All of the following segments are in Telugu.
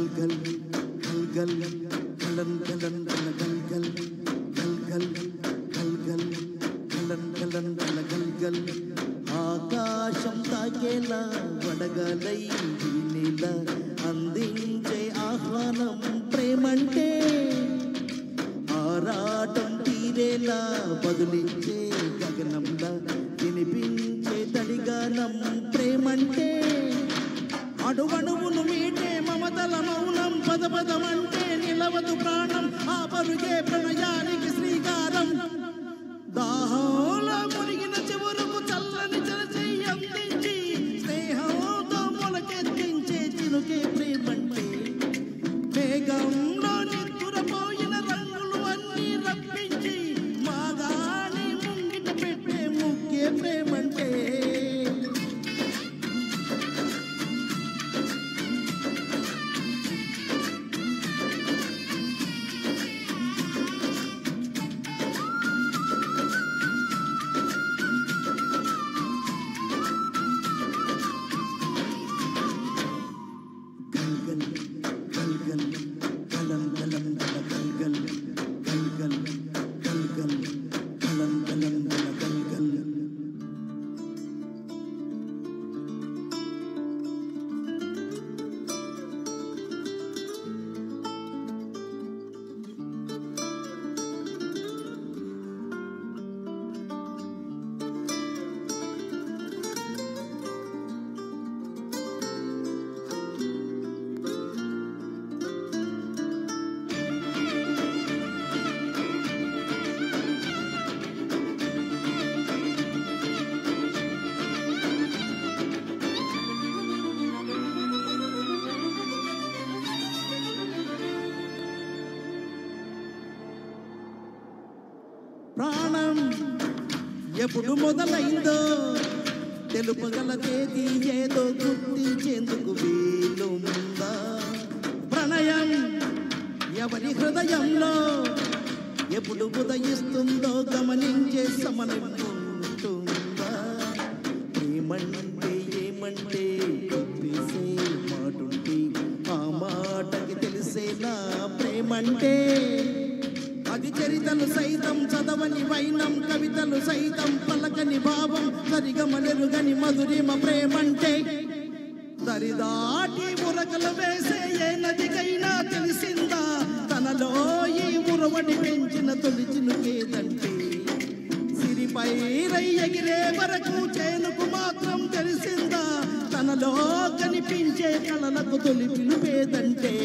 గల్ గల్ గలన్ గలన్ గల గల్ గల్ గల్ గల్ గల్ గలన్ గలన్ గల గల్ గల్ ఆకాశం తాకేలా వడగాలై నీల అందించే ఆహ్వానం ప్రేమంటే ఆరాటం తీరేలా బదులించే గగనంలా వినిపించే తడిగానం ప్రేమంటే అడుగడుగును మీటే మమతల మౌనం పదపదమంటే నిలవదు ప్రాణం ఆ పరుగే ప్రణయానికి శ్రీకారం దాహంలో మునిగిన చివరకు చల్లని చెరచేయి అందించి స్నేహంతో మొలకెత్తించే చినుకే ప్రేమంటే మేఘంలో నిద్దురపోయిన రంగులు అన్నీ రప్పించి మాగాని ముంగిట పెట్టే ముఖ్య ప్రేమంటే ప్రాణం ఎప్పుడు మొదలైందో తెలుపగల తేదీ ఏదో గుర్తించేందుకు వీలుందా ప్రణయం ఎవరి హృదయంలో ఎప్పుడు ఉదయిస్తుందో గమనించే సమయం ఉంటుందా ఏమంటే ఏమంటే చెప్పేసే మాటుంటే ఆ మాటకి తెలిసేనా ప్రేమంటే అది చరితలు సైతం చదవని వైనం కవితలు సైతం పలకని భావం సరిగమనెరుగని మధురిమ ప్రేమంటే దరిదాటి ఉరకలు వేసే ఏ నదికైనా తెలిసిందా తనలో ఈ ఉరవడి పెంచిన తొలి చినుకేదంటే సిరిపై రై ఎగిరే వరకు చేనుకు మాత్రం తెలిసిందా తనలో కనిపించే కళలకు తొలి పిలుపేదంటే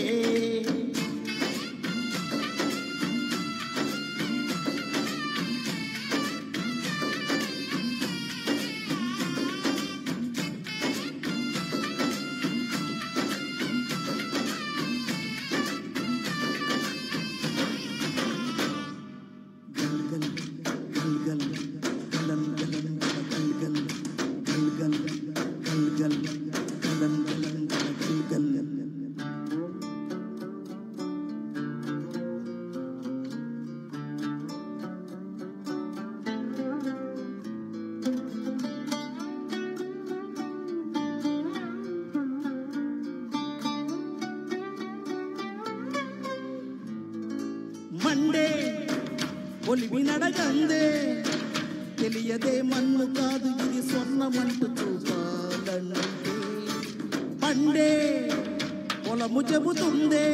మండే ఒలివి నడగందే తెలియదే మన్ను కాదు ఇది స్వర్ణమంటూ చూపాలంటే పండే పొలము చెబుతుందే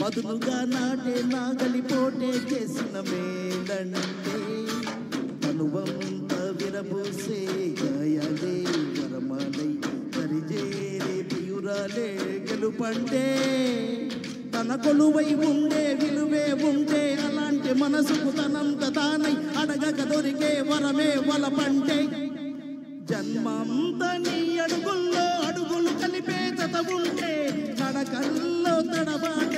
పదునుగా నాటే నాగలి పోటే చేసిన మేలంటే తనువంత విరబూసే గాయాలే వరమాలై సరిజేరే ప్రియురాలే గెలుపంటే తన కొలువై ఉండే విలువే ఉంటే అలాంటి మనసుకు తనంత తానై అడగక దొరికే వరమే వలపంటే జన్మంతా నీ అడుగుల్లో అడుగులు కలిపే తత ఉంటే నడకల్లో తడబాటు